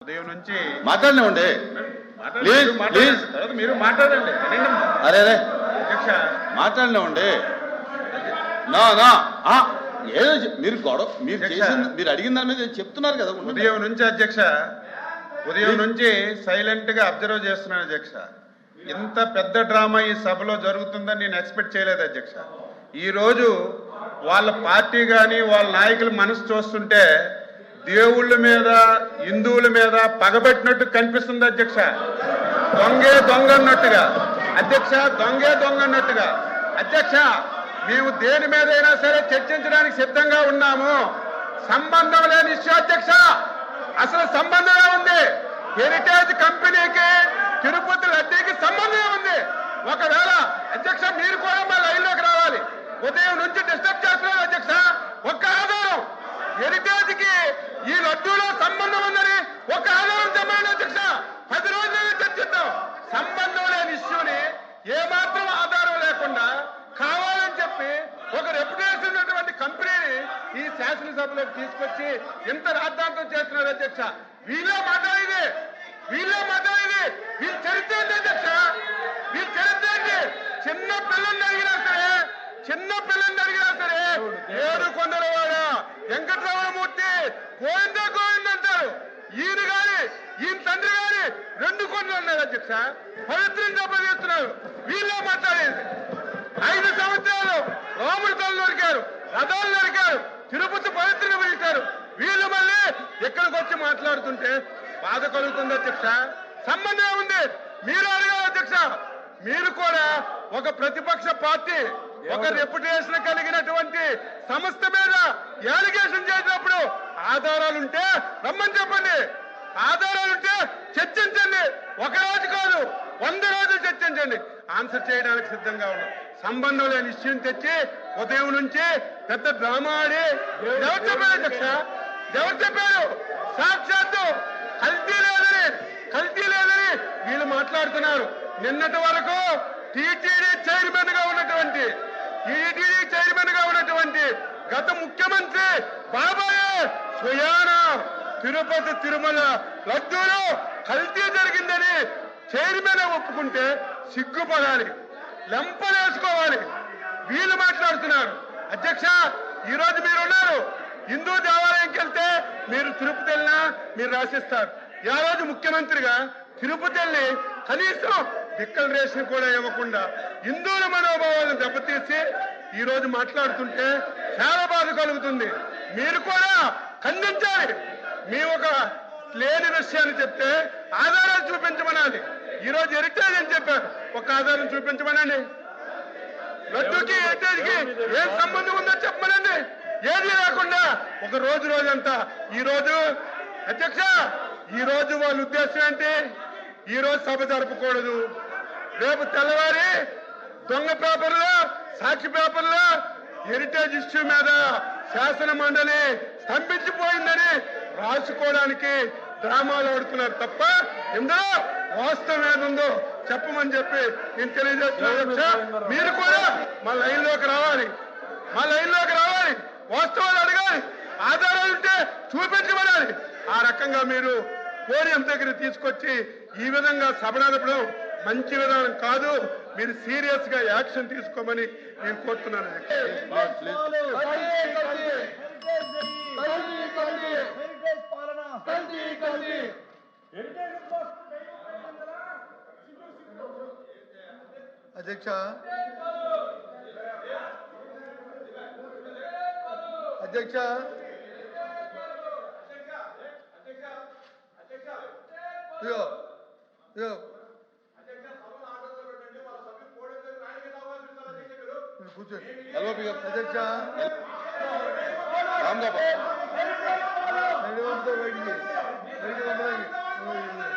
ఉదయం నుంచి మాట్లాడినండి మీరు మాట్లాడండి. అరే అరే అధ్యక్ష మాట్లాడినండి. నా నా ఏదో మీరు గొడవ మీరు చేసిన మీరు అడిగిన దాని మీద చెప్తున్నారు కదా. ఉదయం నుంచి అధ్యక్ష, ఉదయం నుంచి సైలెంట్ గా అబ్జర్వ్ చేస్తున్నాను అధ్యక్ష. ఇంత పెద్ద డ్రామా ఈ సభలో జరుగుతుందని నేను ఎక్స్పెక్ట్ చేయలేదు అధ్యక్ష. ఈరోజు వాళ్ళ పార్టీ కానీ వాళ్ళ నాయకుల మనసు చూస్తుంటే దేవుళ్ళ మీద హిందువుల మీద పగబెట్టినట్టు కనిపిస్తుంది అధ్యక్ష. దొంగే దొంగ అన్నట్టుగా అధ్యక్ష, దొంగే దొంగ అన్నట్టుగా అధ్యక్ష. మేము దేని మీదైనా సరే చర్చించడానికి సిద్ధంగా ఉన్నాము. సంబంధం లేని ఇష్యూ అధ్యక్ష. అసలు సంబంధమే ఉంది. హెరిటేజ్ కంపెనీకి తిరుపతి లడ్డీకి సంబంధమే ఉంది. ఒకవేళ అధ్యక్ష మీరు కూడా మా లైన్లోకి రావాలి. ఉదయం నుంచి డిస్టర్బ్ చేస్తున్నారు అధ్యక్ష. ఒక్క ఆధారం హెరిటేజ్ కి ఈ లడ్డూలో సంబంధం ఉందని ఒక ఆధారం చెప్పండి అధ్యక్ష. 10 రోజులైనా చర్చిద్దాం. సంబంధం లేని ఇష్యూని ఏమాత్రం ఆధారం లేకుండా కావాలని చెప్పి ఒక రెప్యుటేషన్ ఉన్నటువంటి కంపెనీని ఈ శాసనసభలోకి తీసుకొచ్చి ఎంత రాద్ధాంతం చేస్తున్నారు అధ్యక్ష. వీళ్ళే మాట్లాడేది వీళ్ళు చరిత్ర ఏంటి అధ్యక్ష? వీళ్ళు చరిత్ర ఏంటి? చిన్న పిల్లల్ని అడిగినా సరే ఏడు కొండలవాడ వెంకటరమణమూర్తి గోవింద గోవింద్ అంటారు. ఈయన గాని ఈయన తండ్రి గాని 2 కొండలు ఉన్నారు అధ్యక్ష. పవిత్రం దెబ్బతీస్తున్నారు. వీళ్ళే మాట్లాడేది. 5 సంవత్సరాలు రాముడితలు నరికారు, రథాలు నరికారు, తిరుపతి పవిత్రను పిలిచారు. వీళ్ళు మళ్ళీ ఇక్కడికి వచ్చి మాట్లాడుతుంటే బాధ కలుగుతుంది అధ్యక్ష. సంబంధం ఉంది. మీరు అడగాలి అధ్యక్ష. మీరు కూడా ఒక ప్రతిపక్ష పార్టీ ఒక రెప్యుటేషన్ కలిగినటువంటి సంస్థ మీద యాలిగేషన్ చేసినప్పుడు ఆధారాలుంటే రమ్మని చెప్పండి. ఆధారాలుంటే చర్చించండి. ఒక రోజు కాదు 100 రోజులు చర్చించండి. ఆన్సర్ చేయడానికి సిద్ధంగా ఉన్నాం. సంబంధం లేని ఇష్యూని తెచ్చి ఉదయం నుంచి పెద్ద డ్రామా ఆడి ఎవరు చెప్పారు అధ్యక్ష? ఎవరు చెప్పారు? సాక్షాత్తు కల్తీ లేదని వీళ్ళు మాట్లాడుతున్నారు. నిన్నటి వరకు టీటీడీ చైర్మన్ గా ఉన్నటువంటి గత ముఖ్యమంత్రి బాబాయే స్వయాన తిరుపతి తిరుమల లడ్డూలో కల్తీ జరిగిందని చైర్మన్ ఒప్పుకుంటే సిగ్గుపడాలి, లెంపలేసుకోవాలి. వీళ్ళు మాట్లాడుతున్నారు అధ్యక్ష. ఈరోజు మీరున్నారు. హిందూ దేవాలయంకి వెళ్తే మీరు తిరుపతి వెళ్ళినా మీరు రాసిస్తారు. ఆ రోజు ముఖ్యమంత్రిగా తిరుపతి వెళ్ళి కనీసం డిక్లరేషన్ కూడా ఇవ్వకుండా హిందువుల మనోభావాలను దెబ్బతీసి ఈ రోజు మాట్లాడుతుంటే చాలా బాధ కలుగుతుంది. మీరు కూడా ఖండించాలి. మీ ఒక లేని విషయాన్ని చెప్తే ఆధారాలు చూపించమనాలి. ఈ రోజు హెరిటేజ్ అని చెప్పారు, ఒక ఆధారం చూపించమనండి. లడ్డూకి హెరిటేజ్కి ఏం సంబంధం ఉందో చెప్పమనండి. ఏది లేకుండా ఒక రోజంతా ఈ రోజు అధ్యక్ష, ఈ రోజు వాళ్ళ ఉద్దేశం ఏంటి? ఈ రోజు సభ జరపకూడదు. రేపు తెల్లవారి దొంగ పేపర్లో, సాక్షి పేపర్లో హెరిటేజ్ ఇష్యూ మీద శాసన మండలి స్తంభించిపోయిందని రాసుకోవడానికి డ్రామాలు ఆడుతున్నారు తప్ప ఇందులో వాస్తవం ఏదుందో చెప్పమని చెప్పి నేను తెలియజేస్తున్నాను. మీరు కూడా మా లైన్లోకి రావాలి. వాస్తవాలు అడగాలి. ఆధారాలు ఉంటే చూపించమనాలి. ఆ రకంగా మీరు పోడియం దగ్గర తీసుకొచ్చి ఈ విధంగా సభ నడపడం మంచి విధానం కాదు. మీరు సీరియస్ గా యాక్షన్ తీసుకోమని నేను కోరుతున్నాను. అధ్యక్ష అధ్యక్ష కూర్చోండి అధ్యక్ష. అధ్యక్ష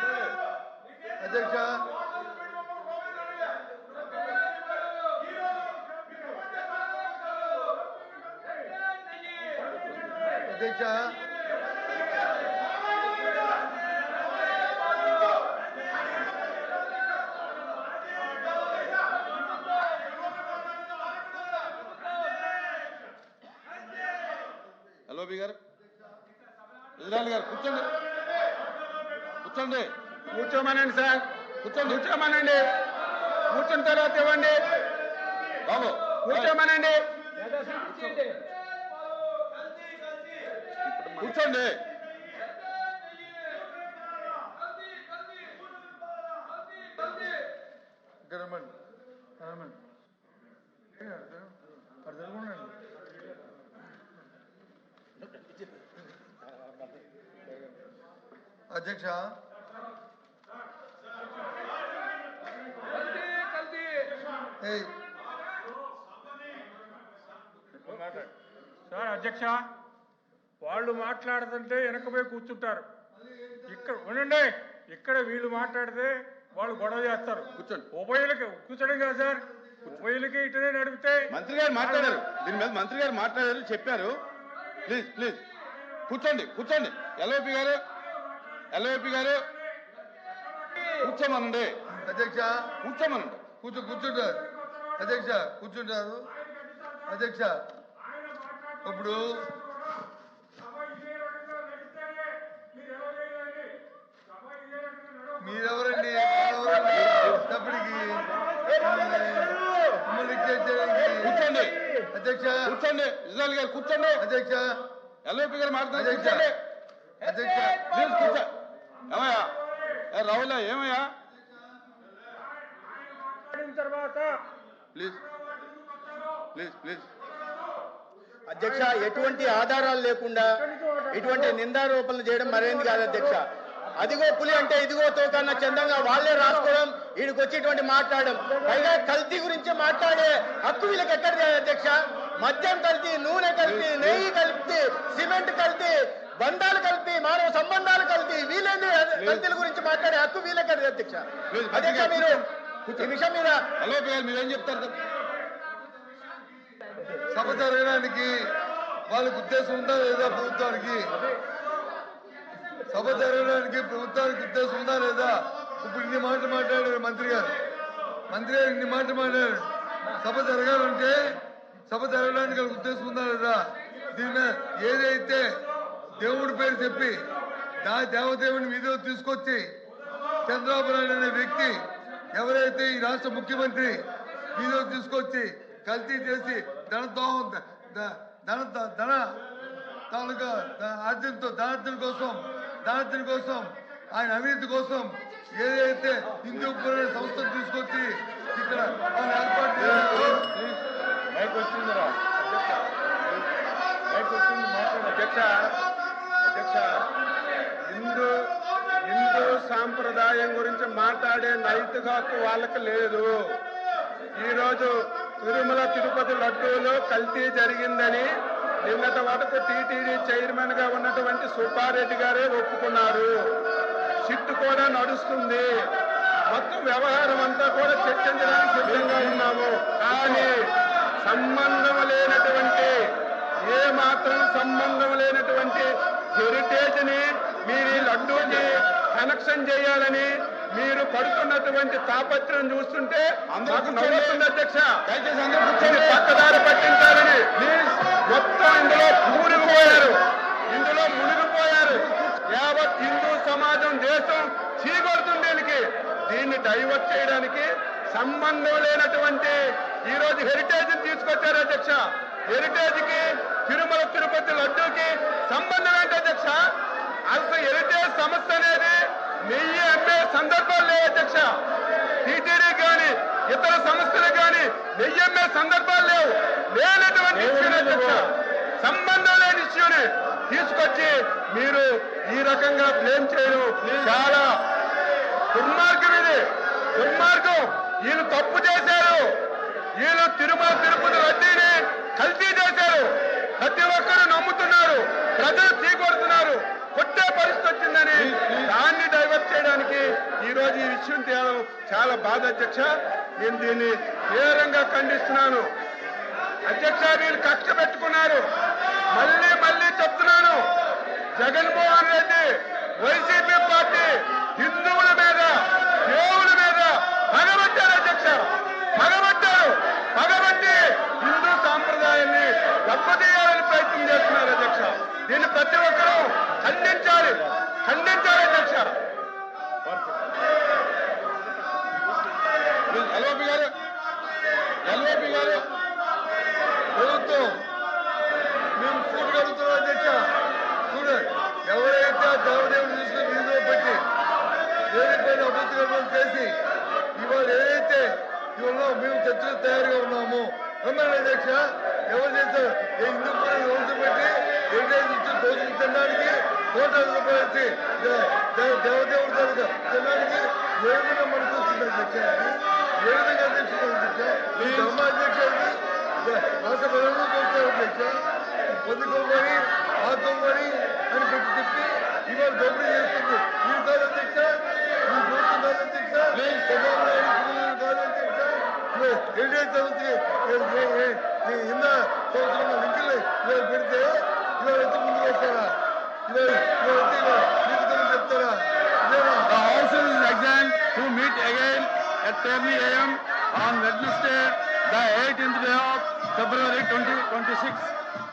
అధ్యక్ష హలో బి గారు, కూర్చోండి. కూర్చోండి కూర్చోమనండి సార్, కూర్చోండి కూర్చోమనండి. కూర్చున్న తర్వాత ఇవ్వండి. బాబు కూర్చోమనండి. కూర్చోండి. ఇక్కడ రమ్మండి. రమ్మండి. అర్థం కూడా అధ్యక్ష, ఏయ్ సార్ అధ్యక్ష, వాళ్ళు మాట్లాడుతుంటే వెనకపోయి కూర్చుంటారు. ఇక్కడ ఉండండి, ఇక్కడ వీళ్ళు మాట్లాడితే వాళ్ళు గొడవ చేస్తారు. కూర్చోండి. ఉభయలకి కూర్చోడం కదా సార్, ఉభయలకి ఇటునే నడిపితే. మంత్రి గారు మాట్లాడారు, దీని మీద మంత్రి గారు మాట్లాడారు, చెప్పారు. ప్లీజ్ ప్లీజ్ కూర్చోండి, కూర్చోండి. ఎల్ఓపి గారు, ఎల్ఓపి గారు కూర్చోమనండి. అధ్యక్ష, కూర్చోమనండి. కూర్చుంటారు. అధ్యక్ష కూర్చుంటారు. అధ్యక్ష, ఇప్పుడు మీరెవరండి? తప్పటికి కూర్చోండి అధ్యక్ష, కూర్చోండి. ఇజ్రాయల్ గారు కూర్చోండి. అధ్యక్ష, ఎల్ఓపి గారు మాట్లాడారు. అధ్యక్ష, కూర్చోండి. అధ్యక్ష, ప్లీజ్ కూర్చో. ఏమయ్యా రావులా, ఏమయ్యా తర్వాత ప్లీజ్ ప్లీజ్ ప్లీజ్. అధ్యక్ష, ఎటువంటి ఆధారాలు లేకుండా ఇటువంటి నిందారోపణలు చేయడం మరేంది కాదు అధ్యక్ష. అదిగో పులి అంటే ఇదిగో తోకన్న చందంగా వాళ్ళే రాసుకోవడం, వీడికి వచ్చేటువంటి మాట్లాడడం, పైగా కల్తీ గురించి మాట్లాడే హక్కు వీళ్ళకి ఎక్కడిది అధ్యక్ష? మద్యం కల్తీ, నూనె కల్తీ, నెయ్యి కల్తీ, సిమెంట్ కల్తీ, బంధాలు కల్తీ, మానవ సంబంధాలు కల్తీ, వీళ్ళేంది కల్తీల గురించి మాట్లాడే హక్కు వీళ్ళెక్కడిది అధ్యక్ష? అధ్యక్ష, మీరు ఈ విషయం మీద ఎల్ఓపి గారు మీరేం చెప్తారు? సభ జరగడానికి వాళ్ళకి ఉద్దేశం ఉందా లేదా? ప్రభుత్వానికి సభ జరగడానికి ప్రభుత్వానికి ఉద్దేశం ఉందా లేదా? ఇప్పుడు ఇన్ని మాటలు మాట్లాడారు మంత్రి గారు. మంత్రి గారు ఇన్ని మాటలు మాట్లాడారు. సభ జరగాలంటే సభ జరగడానికి వాళ్ళకి ఉద్దేశం ఉందా లేదా? దీని మీద ఏదైతే దేవుడి పేరు చెప్పి దేవదేవుని వీధిలో తీసుకొచ్చి చంద్రబాబు నాయుడు అనే వ్యక్తి ఎవరైతే ఈ రాష్ట్ర ముఖ్యమంత్రి వీధిలో తీసుకొచ్చి కల్తీ చేసి ధన తాలూకా ధనార్జన కోసం ఆయన అవినీతి కోసం ఏదైతే హిందూ పురాణ సంస్థను తీసుకొచ్చి ఇక్కడ వాళ్ళు ఏర్పాటు చేశారో అధ్యక్ష, హిందూ సాంప్రదాయం గురించి మాట్లాడే నైతిక హక్కు వాళ్ళకి లేదు. ఈరోజు తిరుమల తిరుపతి లడ్డూలో కల్తీ జరిగిందని నిన్నటి వరకు టీటీడీ చైర్మన్ గా ఉన్నటువంటి సుబ్బారెడ్డి గారే ఒప్పుకున్నారు. సిట్టు కూడా నడుస్తుంది. మొత్తం వ్యవహారం అంతా కూడా చర్చించడానికి సిద్ధంగా ఉన్నాము. కానీ సంబంధం లేనటువంటి, ఏ మాత్రం సంబంధం లేనటువంటి హెరిటేజ్ ని మీరు ఈ లడ్డూని కనెక్షన్ చేయాలని మీరు పడుతున్నటువంటి తాపత్రం చూస్తుంటే మాకు నవ్వుతుంది అధ్యక్ష. ఇది పక్కదారి పట్టించాలని మొత్తం ఇందులో మునిగిపోయారు. యావత్ హిందూ సమాజం, దేశం చీకొడుతుంది దీనికి. దీన్ని డైవర్ట్ చేయడానికి సంబంధం లేనటువంటి ఈ రోజు హెరిటేజ్ తీసుకొచ్చారు అధ్యక్ష. హెరిటేజ్ కి తిరుమల తిరుపతి లడ్డూకి సంబంధం ఏంటి అధ్యక్ష? అసలు హెరిటేజ్ సంస్థ అనేది నెయ్యి అమ్మే సందర్భాలు లేవు అధ్యక్ష. టీటీడీ కానీ ఇతర సంస్థలకు కానీ నెయ్యి అమ్మే సందర్భాలు లేనటువంటి ఇష్యూని అధ్యక్ష, సంబంధం లేని ఇష్యూని తీసుకొచ్చి మీరు ఈ రకంగా క్లెయిమ్ చేయడం చాలా దుర్మార్గం. ఇది దుర్మార్గం. వీళ్ళు తప్పు చేశారు. వీళ్ళు తిరుమల తిరుపతి లడ్డీని కల్తీ చేశారు. ప్రతి ఒక్కరు నమ్ముతున్నారు, ప్రజలు చీకొడుతున్నారు, కొట్టే పరిస్థితి వచ్చిందని దాన్ని డైవర్ట్ చేయడానికి ఈ రోజు ఈ విషయం తేవడం చాలా బాధ అధ్యక్ష. నేను దీన్ని తీవ్రంగా ఖండిస్తున్నాను అధ్యక్ష. వీళ్ళు కక్ష పెట్టుకున్నారు. మళ్ళీ చెప్తున్నాను, జగన్మోహన్ రెడ్డి, వైసీపీ పార్టీ హిందువుల మీద, దేవుల మీద పగబట్టారు అధ్యక్ష. పగబట్టి హిందూ సాంప్రదాయాన్ని దెబ్బతీయాలని ప్రయత్నం చేస్తున్నారు అధ్యక్ష. దీన్ని ప్రతి ఒక్కరూ ఖండించాలి అధ్యక్ష. ఏదైపోయిన అభ్యంతరం చేసి ఇవాళ ఏదైతే ఇవాళ మేము చర్చలు తయారుగా ఉన్నాము రమ్మని అధ్యక్ష ఎవరు చేశారు హిందూ రోజు పెట్టి రోజులు తినడానికి కోటాల రూపాయలు వచ్చి దేవదేవుడు తరగ తినడానికి ఏ విధంగా మనకు వస్తుంది అధ్యక్ష ఏ విధంగా అధ్యక్షుడు అధ్యక్ష ఈ ధర్మాధ్యక్ష రాష్ట్ర ప్రజలు చూస్తారు అధ్యక్ష పొందుకోమని ఆదుకోమని అని పెట్టి చెప్పి ఇవాళ దోపిడీ చేస్తుంది మీరు కాదు అధ్యక్ష మీ ప్రభుత్వం కాదు అధ్యక్ష కాదు అధ్యక్ష ఎన్డీఏ చదువుతుంది ఇంద సంవత్సరం లింకులు ఇవాళ పెడితే ఇవాళ ఎంత ముందుకు వస్తారా ఇవాళ చెప్తారా The House is adjourned to meet again at 10 a.m. on Wednesday, the 18th day of February 2026.